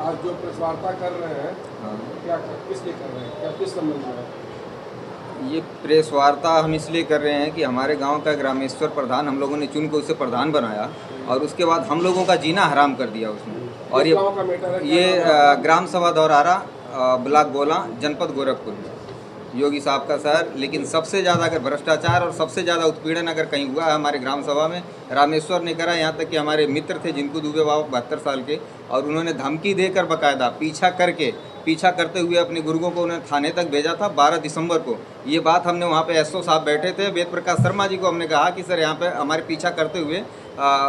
आज जो प्रेस वार्ता कर रहे हैं, हाँ, क्या किस लिए कर रहे हैं, क्या किस संबंध में है? ये प्रेस वार्ता हम इसलिए कर रहे हैं कि हमारे गांव का रामेश्वर प्रधान हम लोगों ने चुन के उसे प्रधान बनाया और उसके बाद हम लोगों का जीना हराम कर दिया उसने। और किस गांव का मैटर है, क्या ये नाम है आपका? ग्राम सभा दौरारा, ब्लॉक गोला, जनपद गोरखपुर, योगी साहब का शहर। लेकिन सबसे ज़्यादा अगर भ्रष्टाचार और सबसे ज़्यादा उत्पीड़न अगर कहीं हुआ है हमारे ग्राम सभा में, रामेश्वर ने करा। यहाँ तक कि हमारे मित्र थे जिनको दुबे बाबा 72 साल के, और उन्होंने धमकी देकर बाकायदा पीछा करते हुए अपने गुर्गों को उन्होंने थाने तक भेजा था 12 दिसंबर को। ये बात हमने वहाँ पे एसओ साहब बैठे थे, वेद प्रकाश शर्मा जी को हमने कहा कि सर यहाँ पे हमारे पीछा करते हुए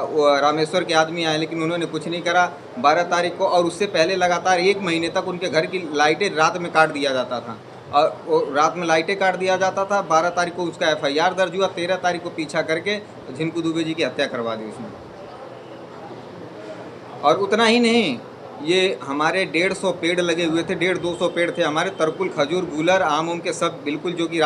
वो रामेश्वर के आदमी आए, लेकिन उन्होंने कुछ नहीं करा 12 तारीख को। और उससे पहले लगातार 1 महीने तक उनके घर की लाइटें रात में काट दिया जाता था, और वो रात में लाइटें काट दिया जाता था। 12 तारीख को उसका FIR दर्ज हुआ, 13 तारीख को पीछा करके झिनकू दुबे जी की हत्या करवा दी उसने। और उतना ही नहीं, ये हमारे 150 पेड़ लगे हुए थे, 150-200 पेड़ थे हमारे, तरकुल, खजूर, गूलर, आम के सब बिल्कुल, जो कि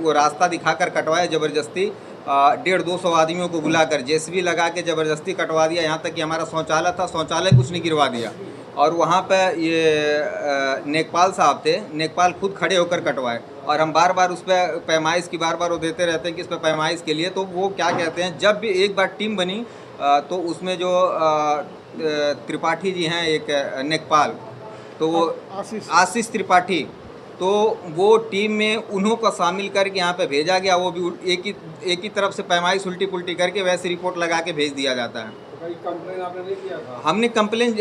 वो रास्ता दिखाकर कटवाया ज़बरदस्ती। 150-200 आदमियों को बुलाकर JCB लगा के ज़बरदस्ती कटवा दिया। यहाँ तक कि हमारा शौचालय था, शौचालय कुछ नहीं गिरवा दिया। और वहाँ पे ये नेकपाल साहब थे, नेकपाल खुद खड़े होकर कटवाए। और हम बार बार उस पर पैमाइश की बार वो देते रहते हैं कि इस पर पैमाइश के लिए। तो वो क्या कहते हैं, जब भी एक बार टीम बनी तो उसमें जो त्रिपाठी जी हैं, एक नेकपाल, तो वो आशीष त्रिपाठी, तो वो टीम में उन्हों को शामिल करके यहाँ पे भेजा गया। वो भी एक ही तरफ से पैमाइश उल्टी पुल्टी करके वैसे रिपोर्ट लगा के भेज दिया जाता है। तो कंप्लेन आपने नहीं किया था? हमने कंप्लेन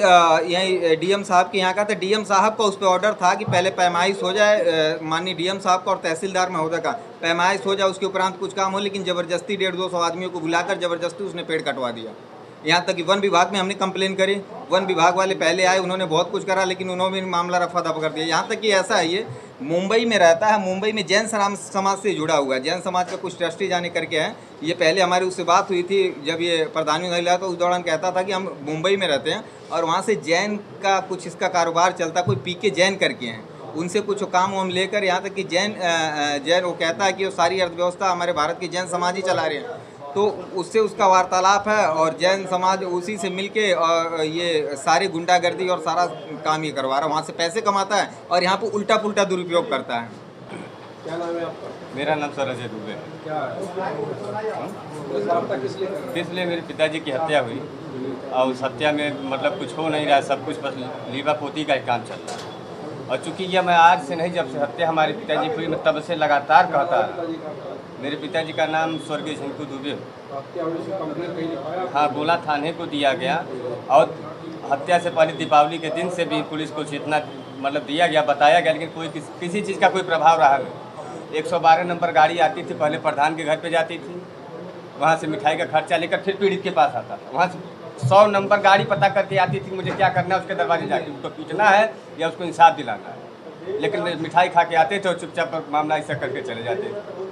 यहीं DM साहब के यहाँ का था। DM साहब का उस पर ऑर्डर था कि पहले पैमाइश हो जाए, माननीय DM साहब का और तहसीलदार महोदय का पैमाइश हो जाए, उसके उपरांत कुछ काम हो। लेकिन ज़बरदस्ती 150-200 आदमियों को बुलाकर ज़बरदस्ती उसने पेड़ कटवा दिया। यहाँ तक कि वन विभाग में हमने कंप्लेन करी, वन विभाग वाले पहले आए, उन्होंने बहुत कुछ करा, लेकिन उन्होंने मामला रफा दफा कर दिया। यहाँ तक कि ऐसा है, ये मुंबई में रहता है, मुंबई में जैन समाज से जुड़ा हुआ है, जैन समाज का कुछ ट्रस्टी जाने करके हैं। ये पहले हमारी उससे बात हुई थी जब ये प्रधानमंत्री मिला, तो उस दौरान कहता था कि हम मुंबई में रहते हैं और वहाँ से जैन का कुछ इसका कारोबार चलता, कोई PK जैन करके हैं, उनसे कुछ काम हम लेकर, यहाँ तक कि जैन वो कहता है कि वो सारी अर्थव्यवस्था हमारे भारत की जैन समाज ही चला रहे हैं। तो उससे उसका वार्तालाप है और जैन समाज उसी से मिलके और ये सारी गुंडागर्दी और सारा काम ये करवा रहा है, वहाँ से पैसे कमाता है और यहाँ पे उल्टा पुल्टा दुरुपयोग करता है। क्या नाम है आपका? मेरा नाम सर अजय दुबे। क्या प्रेस वार्ता किस लिए कर रहे हैं? इसलिए मेरे पिताजी की हत्या हुई और उस हत्या में मतलब कुछ हो नहीं रहा है, सब कुछ बस लीवा पोती का ही काम चल रहा है। और चूँकि यह मैं आज से नहीं, जब से हत्या हमारे पिताजी की हुई मैं तब से लगातार कहता रहा। पिताजी का आपका? मेरे पिताजी का नाम स्वर्गीय झिनकू दुबे। हत्या हुई उसकी कंप्लेन कहीं लिखाया? हाँ, गोला थाने को दिया गया और हत्या से पहले दीपावली के दिन से भी पुलिस को चेतना मतलब दिया गया, बताया गया, लेकिन कोई किसी चीज़ का कोई प्रभाव रहा नहीं। 112 नंबर गाड़ी आती थी, पहले प्रधान के घर पे जाती थी, वहाँ से मिठाई का खर्चा लेकर फिर पीड़ित के पास आता था। वहाँ से 100 नंबर गाड़ी पता करके आती थी, मुझे क्या करना है उसके दरवाजे जाके, उसको पीटना है या उसको इंसाफ दिलाना है। लेकिन मिठाई खा के आते थे और चुपचाप मामला ऐसा करके चले जाते थे।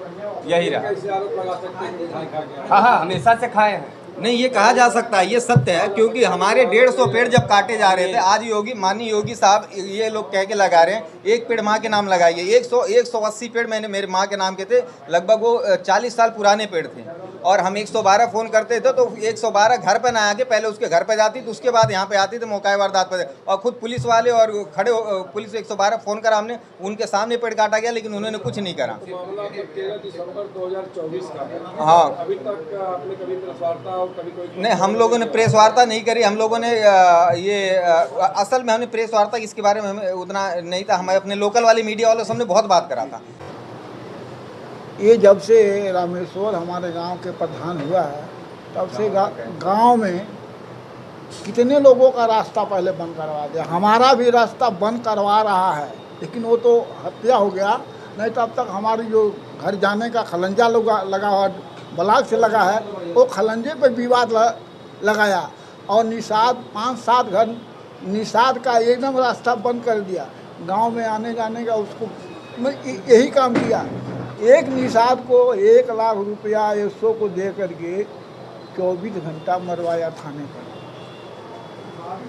यही रहा। कैसे आरोप लगा सकते हैं कि मिठाई खा के आए? हाँ, हमेशा से खाए हैं। नहीं, ये कहा जा सकता है, ये सत्य है, क्योंकि हमारे 150 पेड़ जब काटे जा रहे थे, आज माननीय योगी साहब ये लोग कह के लगा रहे हैं एक पेड़ माँ के नाम लगाइए। 180 पेड़ मैंने मेरे माँ के नाम के थे, लगभग वो 40 साल पुराने पेड़ थे। और हम 112 फ़ोन करते थे तो 112 घर पर ना आके पहले उसके घर पर जाती, तो उसके बाद यहाँ पे आती, तो मौका वारदात पर। और खुद पुलिस वाले और खड़े पुलिस 112 फ़ोन करा हमने, उनके सामने पेड़ काटा गया, लेकिन उन्होंने कुछ नहीं करा। मामला 13 दिसंबर 2024 का है। हाँ, अभी तक आपने कभी प्रेस वार्ता और कभी कोई? नहीं, हम लोगों ने प्रेस वार्ता नहीं करी। हम लोगों ने असल में हमने प्रेस वार्ता इसके बारे में हमें उतना नहीं था, हमें अपने लोकल वाले मीडिया वालों से हमने बहुत बात करा था। ये जब से रामेश्वर हमारे गांव के प्रधान हुआ है, तब से गांव में कितने लोगों का रास्ता पहले बंद करवा दिया। हमारा भी रास्ता बंद करवा रहा है, लेकिन वो तो हत्या हो गया, नहीं तो अब तक हमारी जो घर जाने का खलंजा लगा हुआ ब्लॉक से लगा है, वो खलंजे पे विवाद लगाया और निषाद 5-7 घर निषाद का एकदम रास्ता बंद कर दिया। गांव में आने जाने का उसको यही काम किया। एक निषाद को 1 लाख रुपया एसओ को दे करके 24 घंटा मरवाया थाने पर।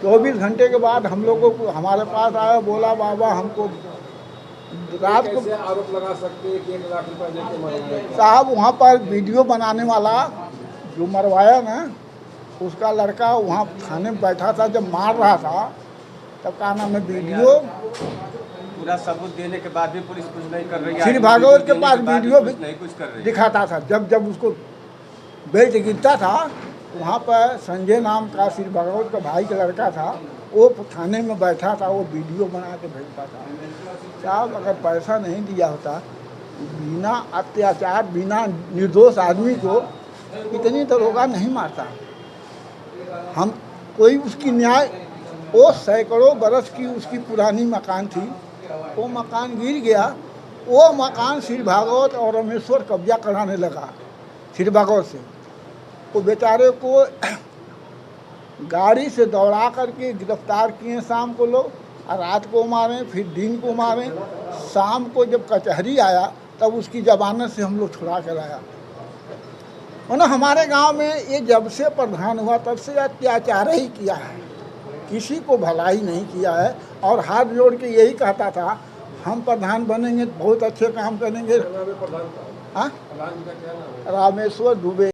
24 घंटे के बाद हम लोगों को हमारे पास आया, बोला बाबा हमको रात को। कैसे आरोप लगा सकते हैं कि 1 लाख रुपए देके मरवाया? साहब वहाँ पर वीडियो बनाने वाला जो मरवाया ना, उसका लड़का वहाँ थाने में बैठा था, जब मार रहा था तब का नाम है वीडियो पूरा सबूत देने के बाद भी पुलिस कुछ नहीं कर रही है। श्री भागवत के देने पास बाद भी वीडियो पुलिस भी नहीं कुछ कर रही है। दिखाता था। जब जब उसको बेल्ट गिरता था, वहाँ पर संजय नाम का श्री भागवत का भाई का लड़का था, वो थाने में बैठा था, वो वीडियो बना के भेजता था। साहब अगर पैसा नहीं दिया होता, बिना अत्याचार, बिना निर्दोष आदमी को इतनी दरोगा नहीं मारता। हम कोई उसकी न्याय, वो सैकड़ों बरस की उसकी पुरानी मकान थी, वो मकान गिर गया, वो मकान श्री भागवत और रामेश्वर कब्जा कराने लगा श्री भागवत से। वो बेचारे को गाड़ी से दौड़ा करके गिरफ्तार किए शाम को लोग, और रात को मारे, फिर दिन को मारे। शाम को जब कचहरी आया तब उसकी जमानत से हम लोग छुड़ा कर लाया। मतलब हमारे गांव में ये जब से प्रधान हुआ तब से अत्याचार ही किया है, किसी को भलाई नहीं किया है। और हाथ जोड़ के यही कहता था हम प्रधान बनेंगे बहुत अच्छे काम करेंगे। हाँ, रामेश्वर दुबे।